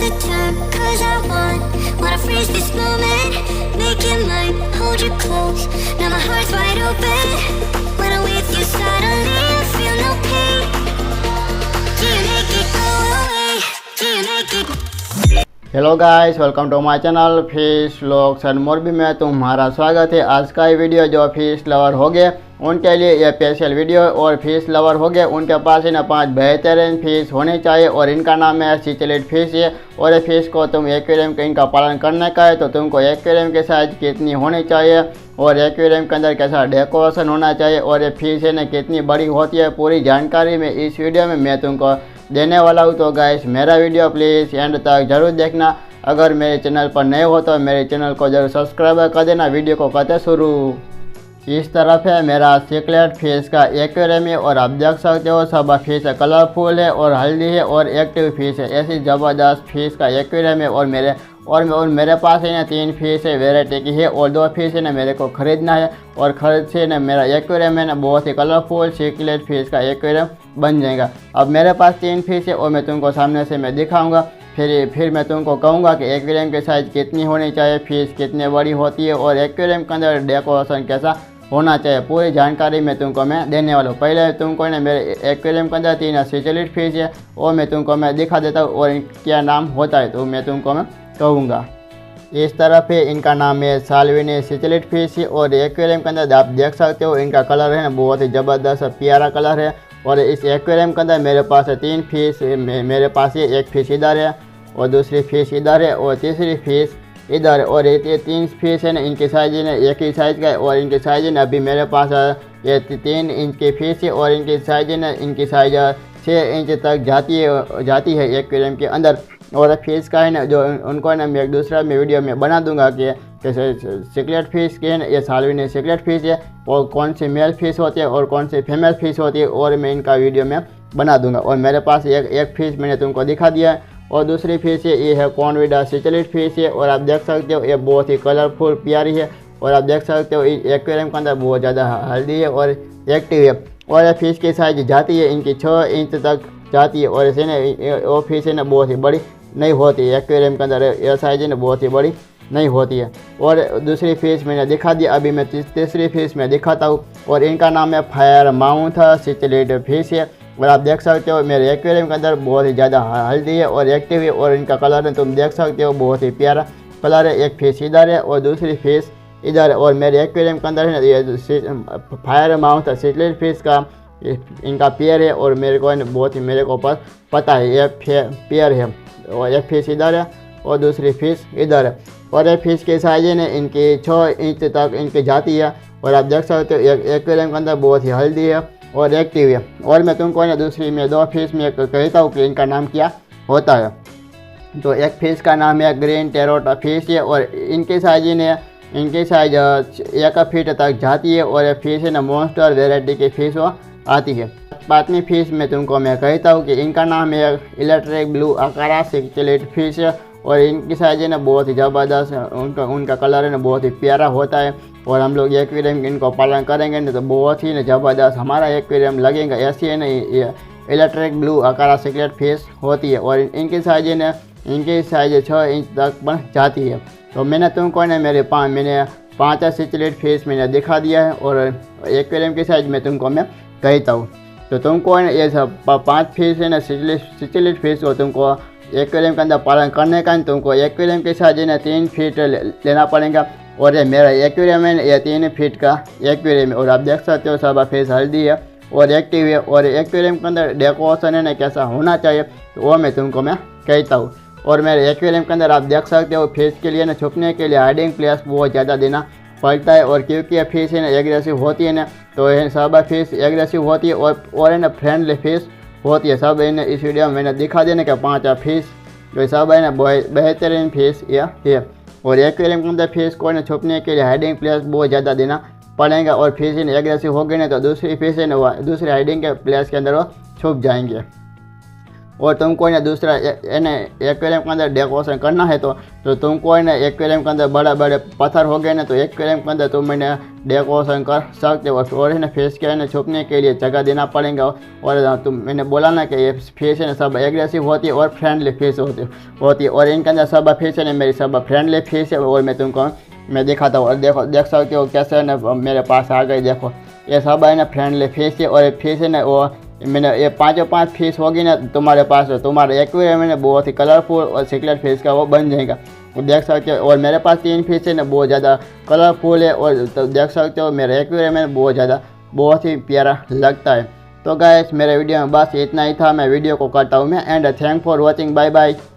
the time, cause I wanna freeze this moment. Make it mine, hold you close. Now my heart's wide open. When I'm with you suddenly I feel no pain. Do you make it go away? Do you make it? Hello guys, welcome to my channel fish vlogs and Morbi में तुम्हारा स्वागत है। आज का ये video जो fish lover हो गए उनके लिए ये स्पेशल वीडियो। और फिश लवर हो गए उनके पास ना 5 बेहतरीन फिश होने चाहिए और इनका नाम है सिचलिड फिश है। और ये फिश को तुम एक्वेरियम के इनका पालन करने का है तो तुमको एक्वेरियम के साइज कितनी होनी चाहिए और एक्वेरियम के अंदर कैसा डेकोरेशन होना चाहिए और ये फिश है ना कितनी बड़ी होती है, पूरी जानकारी में इस वीडियो में मैं तुमको देने वाला हूँ। तो गाइस मेरा वीडियो प्लीज़ एंड तक जरूर देखना। अगर मेरे चैनल पर नए हो तो मेरे चैनल को जरूर सब्सक्राइब कर देना। वीडियो को करते शुरू। इस तरफ है मेरा सिचलिड फिश का एक्वेरियम है और आप देख सकते हो सब फिश कलरफुल है और हेल्दी है और एक्टिव फिश है। ऐसी ज़बरदस्त फिश का एक्वेरियम है और मेरे पास है ना 3 फिश है वेराइटी की है और 2 फिश है ना मेरे को ख़रीदना है और ख़रीद से ना मेरा एक्वेरियम है ना बहुत ही कलरफुल सिचलिड फिश का एक्वेरियम बन जाएगा। अब मेरे पास 3 फिश है और मैं तुमको सामने से मैं दिखाऊंगा, फिर मैं तुमको कहूँगा कि एक्वेरियम के साइज़ कितनी होनी चाहिए, फिश कितनी बड़ी होती है और एक्वेरियम के अंदर डेकोरेशन कैसा होना चाहिए, पूरी जानकारी मैं तुमको मैं देने वाला हूँ। पहले तुमको ना मेरे एक्वेरियम के अंदर 3 सिचलिड फिश है और मैं तुमको मैं दिखा देता हूँ और क्या नाम होता है तो मैं तुमको मैं कहूँगा। इस तरफ है इनका नाम है साल्विनी सिचलिड फिश है और एक्वेरियम के अंदर आप देख सकते हो इनका कलर है ना बहुत ही ज़बरदस्त प्यारा कलर है। और इस एक्वेरियम के अंदर मेरे पास 3 फिश, मेरे पास ये 1 फिश इधर है और दूसरी फिश इधर है और तीसरी फिश इधर है। और ये 3 फिश है ना इनकी साइज है ना एक ही साइज़ का है और इनकी साइज है ना अभी मेरे पास ये 3 इंच की फिश है और इनकी साइज है ना इनकी साइज 6 इंच तक जाती है एक्वेरियम के अंदर। और फिश का है ना जो उनको ना मैं एक दूसरा में वीडियो में बना दूंगा कि जैसे सिचलिड फिश के ना ये साल्विनी सिचलिड फिश है और कौन सी मेल फिश होती है और कौन सी फीमेल फिश होती है और मैं इनका वीडियो में बना दूंगा। और मेरे पास एक फिश मैंने तुमको दिखा दिया है और दूसरी फिश है ये है कॉन्विडा सिचलिड फिश है और आप देख सकते हो ये बहुत ही कलरफुल प्यारी है और आप देख सकते हो एक्वेरियम के अंदर बहुत ज़्यादा हेल्दी है और एक्टिव है। और ये फिश की साइज जाती है इनकी 6 इंच तक जाती है और इसे ना वो फिश है ना बहुत ही बड़ी नहीं होती है एक्वेरियम के अंदर, यह साइज है ना बहुत ही बड़ी नहीं होती है। और दूसरी फिश मैंने दिखा दिया, अभी मैं तीसरी फिश में दिखाता हूँ और इनका नाम है फायर माउथ सिचलिड फिश है। और आप देख सकते हो मेरे एक्वेरियम के अंदर बहुत ही ज़्यादा हेल्दी है और एक्टिव है और इनका कलर है तुम देख सकते हो बहुत ही प्यारा कलर है। एक फिश इधर है और दूसरी फिश इधर है और मेरे एक्वेरियम के अंदर है ना ये फायर माउथ सिचलिड फिश का इनका पेयर है और मेरे को बहुत ही मेरे को पता है ये पेयर है और एक फिश इधर है और दूसरी फिश इधर है। और ये फिश की साइज है ना इनकी 6 इंच तक इनकी जाती है और आप देख सकते हो एक्वेरियम के अंदर बहुत ही हेल्दी है और एक्टिव है। और मैं तुमको ना दूसरी में 2 फिश में कहता हूँ कि इनका नाम क्या होता है। तो एक फिश का नाम है ग्रीन टेरोटा फिश है और इनकी साइज ने इनकी साइज 1 फीट तक जाती है और ये फिश है ना मॉन्स्टर वेराइटी की फिश आती है। 5वीं फिश में तुमको मैं कहता हूँ कि इनका नाम है इलेक्ट्रिक ब्लू अकारा सिचलिड फिश है और इनकी साइज है ना बहुत ही ज़बरदस्त, उनका कलर है ना बहुत ही प्यारा होता है और हम लोग एक्वेरियम इनको पालन करेंगे ना तो बहुत ही ना ज़बरदस्त हमारा एक्वेरियम लगेगा। ऐसी है ना ये इलेक्ट्रिक ब्लू अकारा सिचलिड फिश होती है और इनकी साइज है ना इनकी साइज 6 इंच तक बन जाती है। तो मैंने तुमको ना मैंने 5 सिचलिड फिश मैंने दिखा दिया है और एक्वेरियम की साइज में तुमको मैं कहता हूँ। तो तुमको ये सब 5 फिश है ना सिचलिड फिश को तुमको एक्वेरियम के अंदर पालन करने का तुमको एक्वेरियम के साइज है ना 3 फीट लेना पड़ेगा। और ये मेरा एक्वेरियम है ये 3 फीट का एक्वेरियम है और आप देख सकते हो सब फिश हेल्दी है और एक्टिव है। और एक्वेरियम के अंदर डेकोरेशन है ना कैसा होना चाहिए तो वो मैं तुमको मैं कहता हूँ। और मेरे एक्वेरियम के अंदर आप देख सकते हो फिश के लिए ना छुपने के लिए हाइडिंग प्लेस बहुत ज़्यादा देना पड़ता है और क्योंकि ये फिश है ना एग्रेसिव होती है ना तो ये सब फिश एग्रेसिव होती है और है ना फ्रेंडली फिश होती है। सब है इस वीडियो में मैंने दिखा देने का 5 फिश जो सब है ना बेहतरीन फिश यह है। और एक्वेरियम के अंदर फिश को ना छुपने के लिए हाइडिंग प्लेस बहुत ज़्यादा देना पड़ेगा और फिश है ना एग्रेसिव हो गई ना तो दूसरी फिश है ना दूसरे हाइडिंग के प्लेस के अंदर वो छुप जाएंगे। और तुमको इन्हें दूसरा एक्वेरियम के अंदर डेकोरेशन करना है तो तुमको इन्हें एक्वेरियम के अंदर बड़े बड़े पत्थर हो गए ना, तो एक्वेरियम के अंदर तुम इन्हें डेकोरेशन कर सकते हो। और इन्हें फिश के इन्हें छुपने के लिए जगह देना पड़ेगा। और तुम मैंने बोला ना कि ये फिश है सब एग्रेसिव होती है और फ्रेंडली फिश होती है और इनके अंदर सब फिश है मेरी सब फ्रेंडली फिश है। और मैं तुमको मैं दिखाता हूँ और देख सकते हो कैसे ना मेरे पास आ गई। देखो ये सब है ना फ्रेंडली फिश है और फिश है ना वो मैंने ये 5 फिश होगी ना तुम्हारे पास, तुम्हारे एक्वेरियम में बहुत ही कलरफुल और सिकलेट फिश का वो बन जाएगा। देख सकते हो और मेरे पास 3 फिश है ना बहुत ज़्यादा कलरफुल है और तो देख सकते हो मेरे एक्वेरियम में बहुत ही प्यारा लगता है। तो गाइस मेरे वीडियो में बस इतना ही था। मैं वीडियो को करता हूँ मैं and thank for watching. Bye bye.